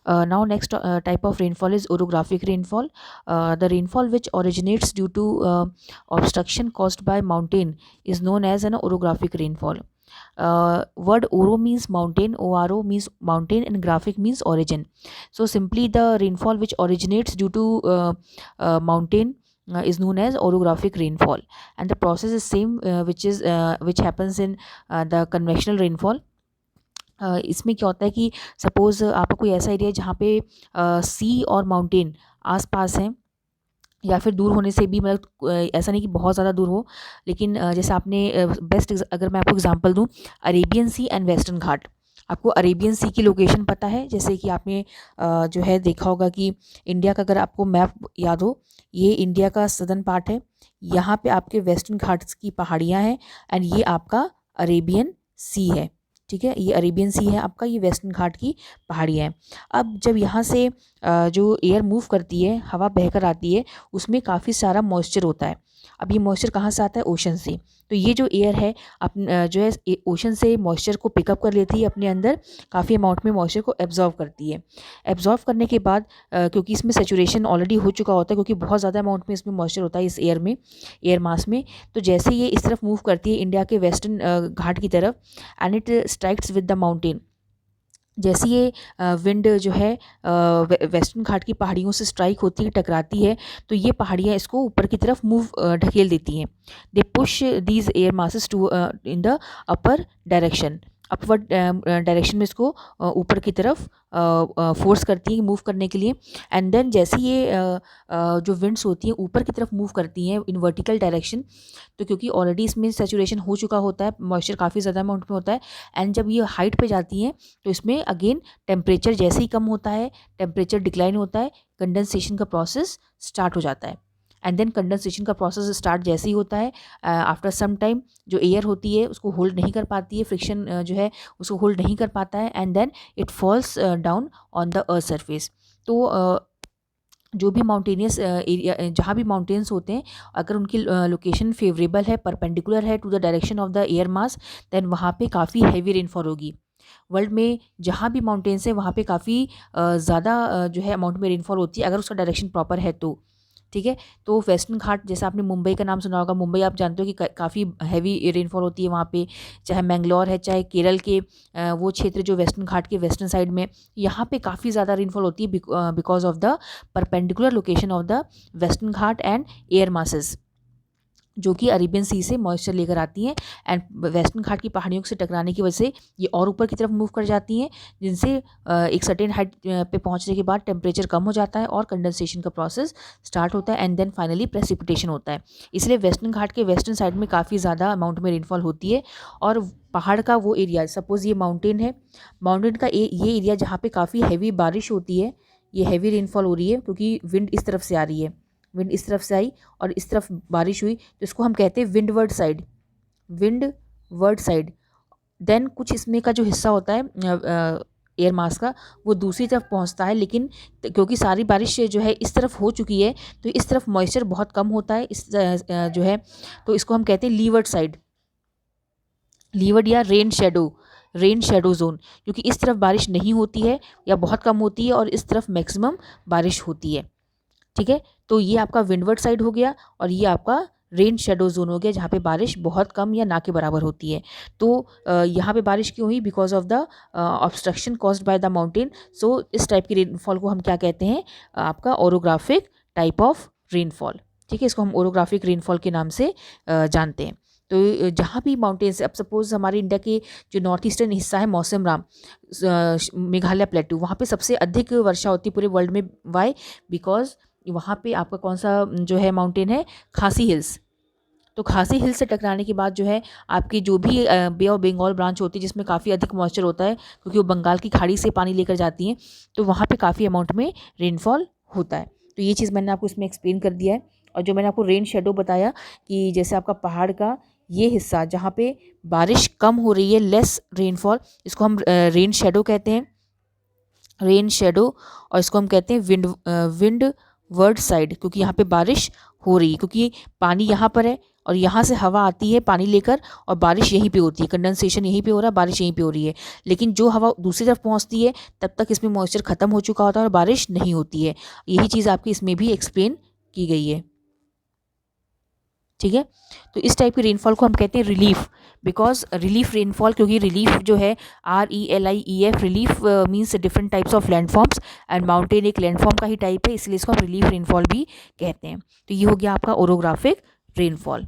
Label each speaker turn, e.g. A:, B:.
A: Now next type of rainfall is orographic rainfall. The rainfall which originates due to obstruction caused by mountain is known as an orographic rainfall. Word oro means mountain, oro means mountain, and graphic means origin. So simply the rainfall which originates due to mountain is known as orographic rainfall, and the process is same which happens in the conventional rainfall. इसमें क्या होता है कि suppose आपका कोई ऐसा area है जहाँ पे सी और माउंटेन आस-पास हैं, या फिर दूर होने से भी मतलब ऐसा नहीं कि बहुत ज़्यादा दूर हो, लेकिन जैसे आपने अगर मैं आपको एग्जांपल दूँ, अरेबियन सी एंड वेस्टर्न घाट। आपको अरेबियन सी की लोकेशन पता है, जैसे कि आपने जो है देखा होगा कि इंडिया का, अगर आपको मैप याद हो, ये इंडिया का सदर्न पार्ट है, यहाँ पे आपके वेस्टर्न घाट्स की पहाड़ियाँ हैं, एंड ये आपका अरेबियन सी है। ठीक है, ये अरेबियन सी है आपका, ये वेस्टर्न घाट की पहाड़ियाँ हैं। अब जब यहाँ से जो एयर मूव करती है, हवा बहकर आती है, उसमें काफ़ी सारा मॉइस्चर होता है। अब ये मॉइस्चर कहाँ से आता है? ओशन से। तो ये जो एयर है जो है ओशन से मॉइस्चर को पिकअप कर लेती है अपने अंदर, काफ़ी अमाउंट में मॉइस्चर को एब्जॉर्व करती है। एब्जॉर्व करने के बाद क्योंकि इसमें सैचुरेशन ऑलरेडी हो चुका होता है, क्योंकि बहुत ज़्यादा अमाउंट में इसमें मॉइस्चर होता है इस एयर में, एयर मास में, तो जैसे ये इस तरफ मूव करती है इंडिया के वेस्टर्न घाट की तरफ, and it strikes with the mountain. जैसे ये विंड जो है वेस्टर्न घाट की पहाड़ियों से स्ट्राइक होती है, टकराती है, तो ये पहाड़ियाँ इसको ऊपर की तरफ मूव ढकेल देती हैं। They push these air masses to in the upper direction, upward direction में इसको ऊपर की तरफ फोर्स करती है मूव करने के लिए। एंड देन जैसे ये जो विंड्स होती हैं ऊपर की तरफ मूव करती हैं इन वर्टिकल डायरेक्शन, तो क्योंकि ऑलरेडी इसमें सैचुरेशन हो चुका होता है, मॉइस्चर काफ़ी ज़्यादा अमाउंट में होता है, एंड जब ये हाइट पे जाती हैं तो इसमें अगेन टेम्परेचर जैसे ही कम होता है, टेम्परेचर डिक्लाइन होता है, कंडेंसेशन का प्रोसेस स्टार्ट हो जाता है। एंड देन कंडेंसेशन का प्रोसेस स्टार्ट जैसे ही होता है, आफ्टर सम टाइम जो एयर होती है उसको होल्ड नहीं कर पाती है, फ्रिक्शन जो है उसको होल्ड नहीं कर पाता है, and then it falls down on the earth surface. तो जो भी माउंटेनियस एरिया, जहाँ भी माउंटेन्स होते हैं, अगर उनकी लोकेशन फेवरेबल है, परपेंडिकुलर है to the direction of the air mass, then वहाँ पे काफ़ी हैवी रेनफॉल होगी। वर्ल्ड में जहाँ भी माउंटेन्स है वहाँ पे काफ़ी ज़्यादा जो है अमाउंट में रेनफॉल होती है, अगर उसका डायरेक्शन प्रॉपर है तो। ठीक है, तो वेस्टर्न घाट, जैसे आपने मुंबई का नाम सुना होगा, मुंबई आप जानते हो कि काफ़ी हैवी रेनफॉल होती है वहाँ पे, चाहे मैंगलोर है, चाहे केरल के वो क्षेत्र जो वेस्टर्न घाट के वेस्टर्न साइड में, यहाँ पे काफ़ी ज़्यादा रेनफॉल होती है because of the perpendicular location of the western Ghat and air masses, जो कि अरेबियन सी से मॉइस्चर लेकर आती हैं, एंड वेस्टर्न घाट की पहाड़ियों से टकराने की वजह से ये और ऊपर की तरफ मूव कर जाती हैं, जिनसे एक सर्टेन हाइट पे पहुंचने के बाद टेम्परेचर कम हो जाता है और कंडेंसेशन का प्रोसेस स्टार्ट होता है, एंड देन फाइनली प्रेसिपिटेशन होता है। इसलिए वेस्टर्न घाट के वेस्टर्न साइड में काफ़ी ज़्यादा अमाउंट में रेनफॉल होती है। और पहाड़ का वो एरिया, सपोज़ ये माउंटेन है, माउंटेन का ये एरिया जहाँ पे काफ़ी हैवी बारिश होती है, ये हैवी रेनफॉल हो रही है क्योंकि विंड इस तरफ से आ रही है, विंड इस तरफ से आई और इस तरफ बारिश हुई, तो इसको हम कहते हैं windward side, windward side. Then कुछ इसमें का जो हिस्सा होता है एयर मास का, वो दूसरी तरफ पहुंचता है, लेकिन क्योंकि सारी बारिश जो है इस तरफ हो चुकी है, तो इस तरफ मॉइस्चर बहुत कम होता है, इस जो है, तो इसको हम कहते हैं लीवर्ड साइड, लीवर्ड या रेन शेडो जोन, क्योंकि इस तरफ बारिश नहीं होती है या बहुत कम होती है और इस तरफ मैक्सिमम बारिश होती है। ठीक है, तो ये आपका विंडवर्ड साइड हो गया, और ये आपका रेन शेडो जोन हो गया, जहाँ पे बारिश बहुत कम या ना के बराबर होती है। तो यहाँ पे बारिश क्यों हुई? Because of the obstruction caused by the mountain. So इस टाइप की रेनफॉल को हम क्या कहते हैं? आपका ओरोग्राफिक टाइप ऑफ रेनफॉल। ठीक है, इसको हम ओरोग्राफिक रेनफॉल के नाम से जानते हैं। तो जहाँ भी माउंटेन्स, अब सपोज हमारे इंडिया के जो नॉर्थ ईस्टर्न हिस्सा है, मौसम मेघालय प्लेटू, वहाँ पे सबसे अधिक वर्षा होती है पूरे वर्ल्ड में। वाई? बिकॉज वहाँ पे आपका कौन सा जो है माउंटेन है? खासी हिल्स। तो खासी हिल्स से टकराने के बाद जो है आपकी जो भी बे ऑफ बंगाल ब्रांच होती है, जिसमें काफ़ी अधिक मॉइस्चर होता है क्योंकि वो बंगाल की खाड़ी से पानी लेकर जाती हैं, तो वहाँ पे काफ़ी अमाउंट में रेनफॉल होता है। तो ये चीज़ मैंने आपको इसमें एक्सप्लेन कर दिया है। और जो मैंने आपको रेन शेडो बताया कि जैसे आपका पहाड़ का ये हिस्सा जहाँ पे बारिश कम हो रही है, लेस रेनफॉल, इसको हम रेन शेडो कहते हैं, रेन शेडो। और इसको हम कहते हैं विंड वर्ड साइड, क्योंकि यहाँ पे बारिश हो रही है, क्योंकि पानी यहाँ पर है और यहाँ से हवा आती है पानी लेकर और बारिश यहीं पे होती है, कंडेंसेशन यहीं पे हो रहा है, बारिश यहीं पे हो रही है। लेकिन जो हवा दूसरी तरफ पहुँचती है तब तक इसमें मॉइस्चर ख़त्म हो चुका होता है और बारिश नहीं होती है। यही चीज़ आपकी इसमें भी एक्सप्लेन की गई है। ठीक है, तो इस टाइप की रेनफॉल को हम कहते हैं रिलीफ, बिकॉज रिलीफ रेनफॉल, क्योंकि रिलीफ जो है RELIEF, relief means different types of landforms and mountain एक लैंडफॉर्म का ही टाइप है, इसलिए इसको हम रिलीफ रेनफॉल भी कहते हैं। तो ये हो गया आपका ओरोग्राफिक रेनफॉल।